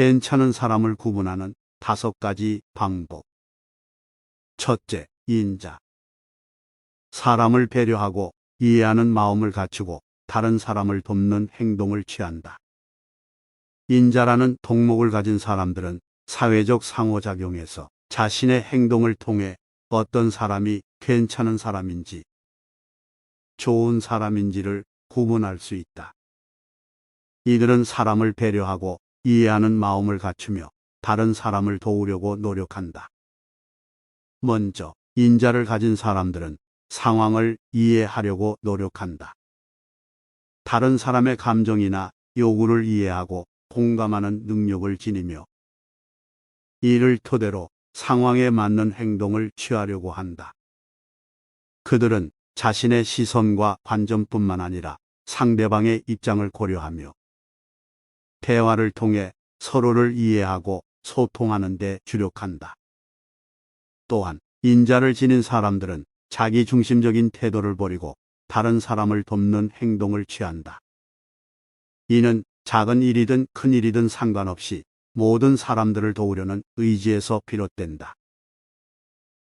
괜찮은 사람을 구분하는 5가지 방법. 첫째, 인자. 사람을 배려하고 이해하는 마음을 갖추고 다른 사람을 돕는 행동을 취한다. 인자라는 덕목을 가진 사람들은 사회적 상호작용에서 자신의 행동을 통해 어떤 사람이 괜찮은 사람인지, 좋은 사람인지를 구분할 수 있다. 이들은 사람을 배려하고 이해하는 마음을 갖추며 다른 사람을 도우려고 노력한다. 먼저, 인자를 가진 사람들은 상황을 이해하려고 노력한다. 다른 사람의 감정이나 요구를 이해하고 공감하는 능력을 지니며 이를 토대로 상황에 맞는 행동을 취하려고 한다. 그들은 자신의 시선과 관점뿐만 아니라 상대방의 입장을 고려하며 대화를 통해 서로를 이해하고 소통하는 데 주력한다. 또한 인자를 지닌 사람들은 자기 중심적인 태도를 버리고 다른 사람을 돕는 행동을 취한다. 이는 작은 일이든 큰 일이든 상관없이 모든 사람들을 도우려는 의지에서 비롯된다.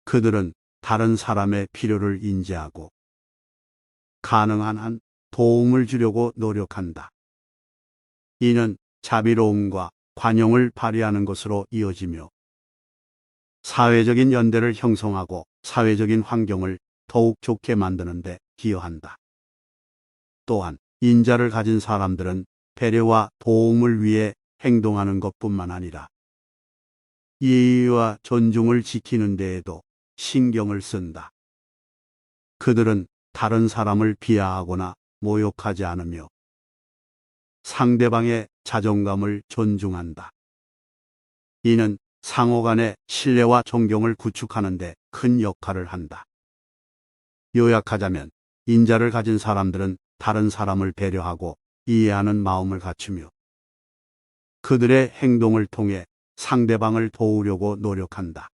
그들은 다른 사람의 필요를 인지하고 가능한 한 도움을 주려고 노력한다. 이는 자비로움과 관용을 발휘하는 것으로 이어지며 사회적인 연대를 형성하고 사회적인 환경을 더욱 좋게 만드는 데 기여한다. 또한 인자를 가진 사람들은 배려와 도움을 위해 행동하는 것뿐만 아니라 예의와 존중을 지키는 데에도 신경을 쓴다. 그들은 다른 사람을 비하하거나 모욕하지 않으며 상대방의 자존감을 존중한다. 이는 상호 간의 신뢰와 존경을 구축하는 데 큰 역할을 한다. 요약하자면 인자를 가진 사람들은 다른 사람을 배려하고 이해하는 마음을 갖추며 그들의 행동을 통해 상대방을 도우려고 노력한다.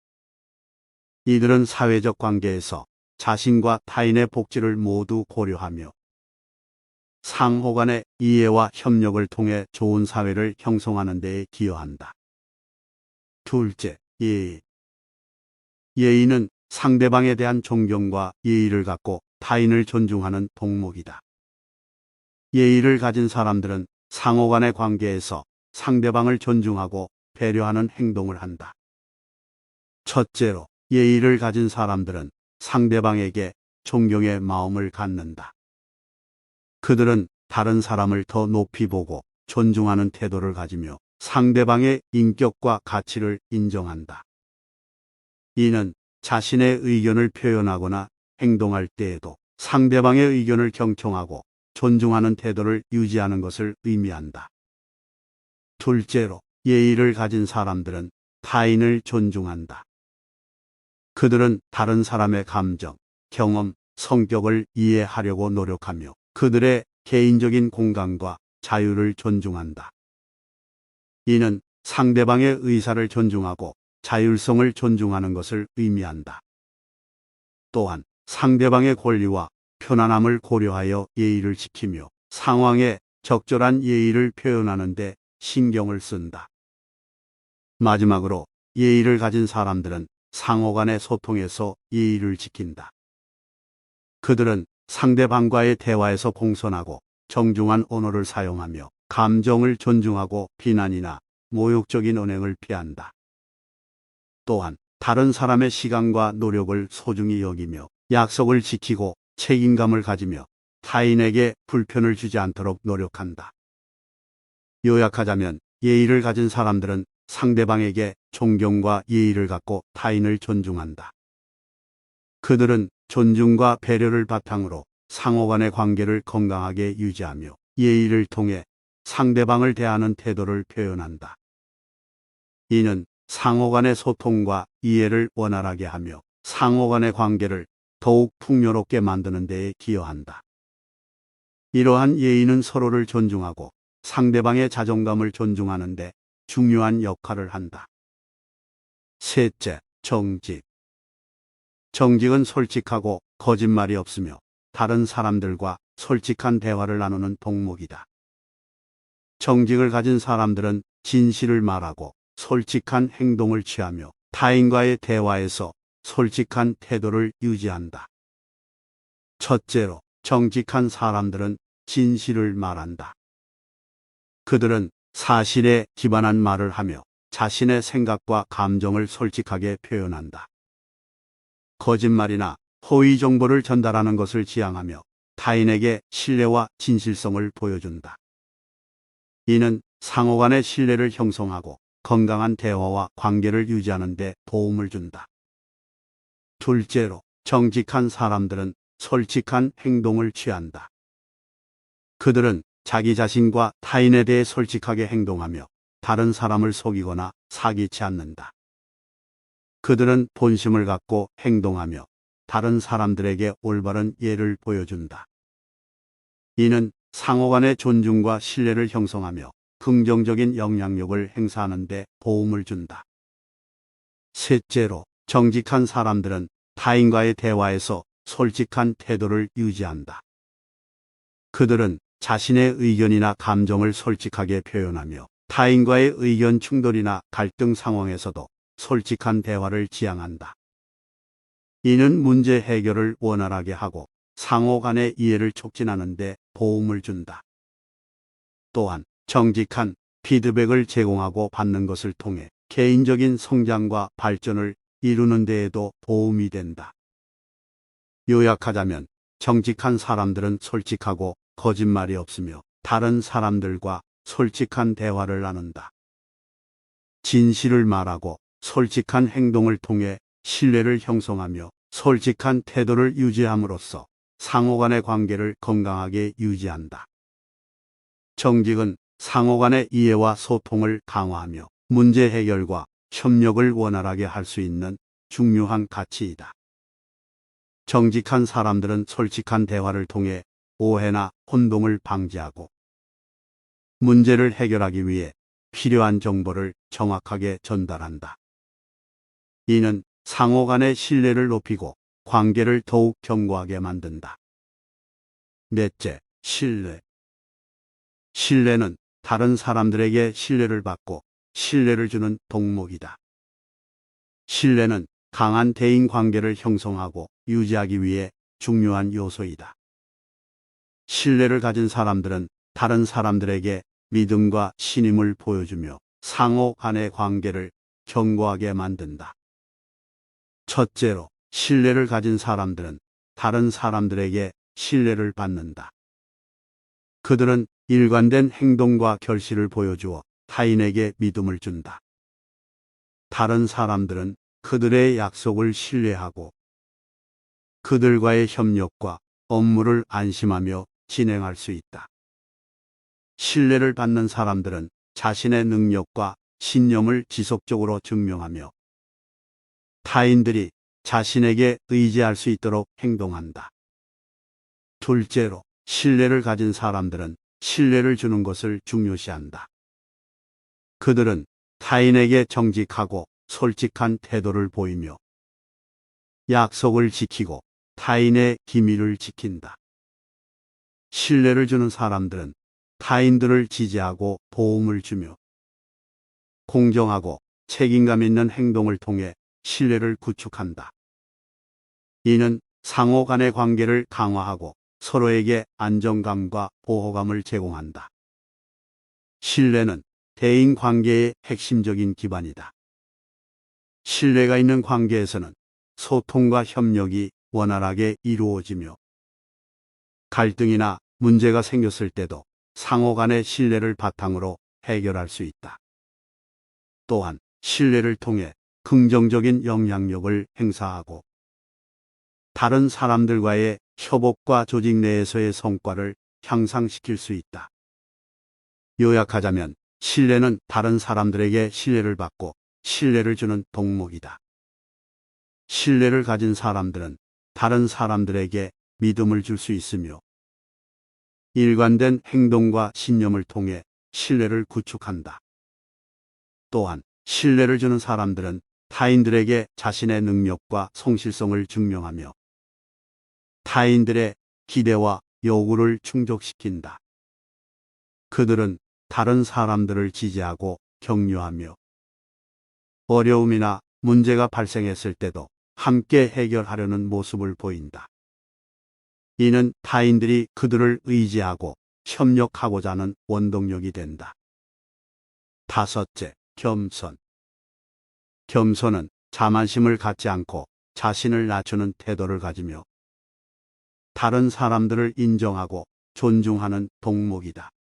이들은 사회적 관계에서 자신과 타인의 복지를 모두 고려하며 상호 간의 이해와 협력을 통해 좋은 사회를 형성하는 데에 기여한다. 둘째, 예의. 예의는 상대방에 대한 존경과 예의를 갖고 타인을 존중하는 덕목이다. 예의를 가진 사람들은 상호 간의 관계에서 상대방을 존중하고 배려하는 행동을 한다. 첫째로, 예의를 가진 사람들은 상대방에게 존경의 마음을 갖는다. 그들은 다른 사람을 더 높이 보고 존중하는 태도를 가지며 상대방의 인격과 가치를 인정한다. 이는 자신의 의견을 표현하거나 행동할 때에도 상대방의 의견을 경청하고 존중하는 태도를 유지하는 것을 의미한다. 둘째로, 예의를 가진 사람들은 타인을 존중한다. 그들은 다른 사람의 감정, 경험, 성격을 이해하려고 노력하며 그들의 개인적인 공간과 자유를 존중한다. 이는 상대방의 의사를 존중하고 자율성을 존중하는 것을 의미한다. 또한 상대방의 권리와 편안함을 고려하여 예의를 지키며 상황에 적절한 예의를 표현하는 데 신경을 쓴다. 마지막으로 예의를 가진 사람들은 상호 간의 소통에서 예의를 지킨다. 그들은 상대방과의 대화에서 공손하고 정중한 언어를 사용하며 감정을 존중하고 비난이나 모욕적인 언행을 피한다. 또한 다른 사람의 시간과 노력을 소중히 여기며 약속을 지키고 책임감을 가지며 타인에게 불편을 주지 않도록 노력한다. 요약하자면 예의를 가진 사람들은 상대방에게 존경과 예의를 갖고 타인을 존중한다. 그들은 존중과 배려를 바탕으로 상호 간의 관계를 건강하게 유지하며 예의를 통해 상대방을 대하는 태도를 표현한다. 이는 상호 간의 소통과 이해를 원활하게 하며 상호 간의 관계를 더욱 풍요롭게 만드는 데에 기여한다. 이러한 예의는 서로를 존중하고 상대방의 자존감을 존중하는 데 중요한 역할을 한다. 셋째, 정직. 정직은 솔직하고 거짓말이 없으며 다른 사람들과 솔직한 대화를 나누는 덕목이다. 정직을 가진 사람들은 진실을 말하고 솔직한 행동을 취하며 타인과의 대화에서 솔직한 태도를 유지한다. 첫째로, 정직한 사람들은 진실을 말한다. 그들은 사실에 기반한 말을 하며 자신의 생각과 감정을 솔직하게 표현한다. 거짓말이나 허위 정보를 전달하는 것을 지양하며 타인에게 신뢰와 진실성을 보여준다. 이는 상호 간의 신뢰를 형성하고 건강한 대화와 관계를 유지하는 데 도움을 준다. 둘째로, 정직한 사람들은 솔직한 행동을 취한다. 그들은 자기 자신과 타인에 대해 솔직하게 행동하며 다른 사람을 속이거나 사기치 않는다. 그들은 본심을 갖고 행동하며 다른 사람들에게 올바른 예를 보여준다. 이는 상호 간의 존중과 신뢰를 형성하며 긍정적인 영향력을 행사하는 데 도움을 준다. 셋째로, 정직한 사람들은 타인과의 대화에서 솔직한 태도를 유지한다. 그들은 자신의 의견이나 감정을 솔직하게 표현하며 타인과의 의견 충돌이나 갈등 상황에서도 솔직한 대화를 지향한다. 이는 문제 해결을 원활하게 하고 상호 간의 이해를 촉진하는 데 도움을 준다. 또한 정직한 피드백을 제공하고 받는 것을 통해 개인적인 성장과 발전을 이루는 데에도 도움이 된다. 요약하자면 정직한 사람들은 솔직하고 거짓말이 없으며 다른 사람들과 솔직한 대화를 나눈다. 진실을 말하고 솔직한 행동을 통해 신뢰를 형성하며 솔직한 태도를 유지함으로써 상호 간의 관계를 건강하게 유지한다. 정직은 상호 간의 이해와 소통을 강화하며 문제 해결과 협력을 원활하게 할 수 있는 중요한 가치이다. 정직한 사람들은 솔직한 대화를 통해 오해나 혼동을 방지하고 문제를 해결하기 위해 필요한 정보를 정확하게 전달한다. 이는 상호 간의 신뢰를 높이고 관계를 더욱 견고하게 만든다. 넷째, 신뢰. 신뢰는 다른 사람들에게 신뢰를 받고 신뢰를 주는 덕목이다. 신뢰는 강한 대인 관계를 형성하고 유지하기 위해 중요한 요소이다. 신뢰를 가진 사람들은 다른 사람들에게 믿음과 신임을 보여주며 상호 간의 관계를 견고하게 만든다. 첫째로, 신뢰를 가진 사람들은 다른 사람들에게 신뢰를 받는다. 그들은 일관된 행동과 결실을 보여주어 타인에게 믿음을 준다. 다른 사람들은 그들의 약속을 신뢰하고 그들과의 협력과 업무를 안심하며 진행할 수 있다. 신뢰를 받는 사람들은 자신의 능력과 신념을 지속적으로 증명하며 타인들이 자신에게 의지할 수 있도록 행동한다. 둘째로, 신뢰를 가진 사람들은 신뢰를 주는 것을 중요시한다. 그들은 타인에게 정직하고 솔직한 태도를 보이며 약속을 지키고 타인의 기밀을 지킨다. 신뢰를 주는 사람들은 타인들을 지지하고 도움을 주며 공정하고 책임감 있는 행동을 통해 신뢰를 구축한다. 이는 상호 간의 관계를 강화하고 서로에게 안정감과 보호감을 제공한다. 신뢰는 대인 관계의 핵심적인 기반이다. 신뢰가 있는 관계에서는 소통과 협력이 원활하게 이루어지며 갈등이나 문제가 생겼을 때도 상호 간의 신뢰를 바탕으로 해결할 수 있다. 또한 신뢰를 통해 긍정적인 영향력을 행사하고 다른 사람들과의 협업과 조직 내에서의 성과를 향상시킬 수 있다. 요약하자면 신뢰는 다른 사람들에게 신뢰를 받고 신뢰를 주는 덕목이다. 신뢰를 가진 사람들은 다른 사람들에게 믿음을 줄 수 있으며 일관된 행동과 신념을 통해 신뢰를 구축한다. 또한 신뢰를 주는 사람들은 타인들에게 자신의 능력과 성실성을 증명하며 타인들의 기대와 요구를 충족시킨다. 그들은 다른 사람들을 지지하고 격려하며 어려움이나 문제가 발생했을 때도 함께 해결하려는 모습을 보인다. 이는 타인들이 그들을 의지하고 협력하고자 하는 원동력이 된다. 다섯째, 겸손. 겸손은 자만심을 갖지 않고 자신을 낮추는 태도를 가지며 다른 사람들을 인정하고 존중하는 덕목이다.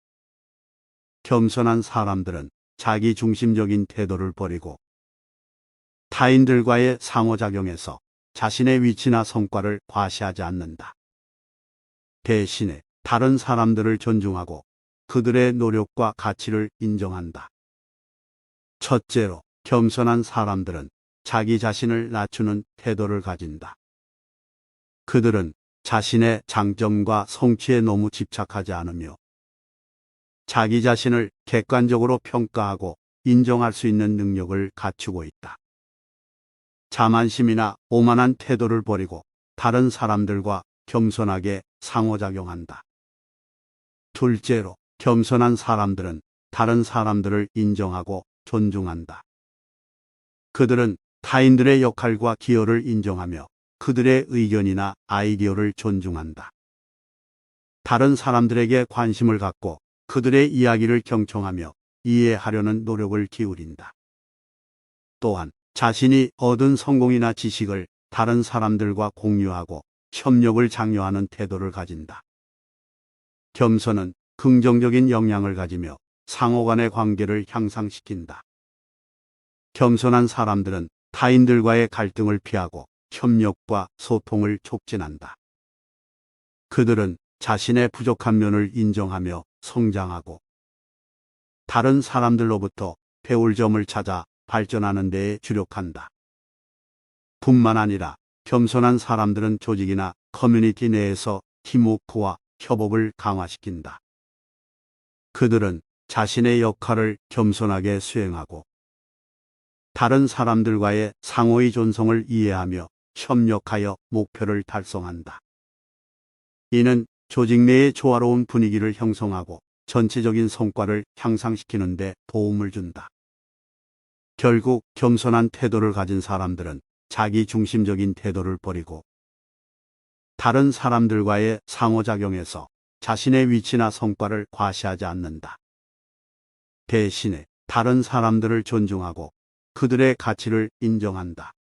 겸손한 사람들은 자기 중심적인 태도를 버리고 타인들과의 상호작용에서 자신의 위치나 성과를 과시하지 않는다. 대신에 다른 사람들을 존중하고 그들의 노력과 가치를 인정한다. 첫째로, 겸손한 사람들은 자기 자신을 낮추는 태도를 가진다. 그들은 자신의 장점과 성취에 너무 집착하지 않으며 자기 자신을 객관적으로 평가하고 인정할 수 있는 능력을 갖추고 있다. 자만심이나 오만한 태도를 버리고 다른 사람들과 겸손하게 상호작용한다. 둘째로, 겸손한 사람들은 다른 사람들을 인정하고 존중한다. 그들은 타인들의 역할과 기여를 인정하며 그들의 의견이나 아이디어를 존중한다. 다른 사람들에게 관심을 갖고 그들의 이야기를 경청하며 이해하려는 노력을 기울인다. 또한 자신이 얻은 성공이나 지식을 다른 사람들과 공유하고 협력을 장려하는 태도를 가진다. 겸손은 긍정적인 영향을 가지며 상호 간의 관계를 향상시킨다. 겸손한 사람들은 타인들과의 갈등을 피하고 협력과 소통을 촉진한다. 그들은 자신의 부족한 면을 인정하며 성장하고 다른 사람들로부터 배울 점을 찾아 발전하는 데에 주력한다. 뿐만 아니라 겸손한 사람들은 조직이나 커뮤니티 내에서 팀워크와 협업을 강화시킨다. 그들은 자신의 역할을 겸손하게 수행하고 다른 사람들과의 상호의 존성을 이해하며 협력하여 목표를 달성한다. 이는 조직 내의 조화로운 분위기를 형성하고 전체적인 성과를 향상시키는 데 도움을 준다. 결국 겸손한 태도를 가진 사람들은 자기 중심적인 태도를 버리고 다른 사람들과의 상호작용에서 자신의 위치나 성과를 과시하지 않는다. 대신에 다른 사람들을 존중하고 그들의 가치를 인정한다.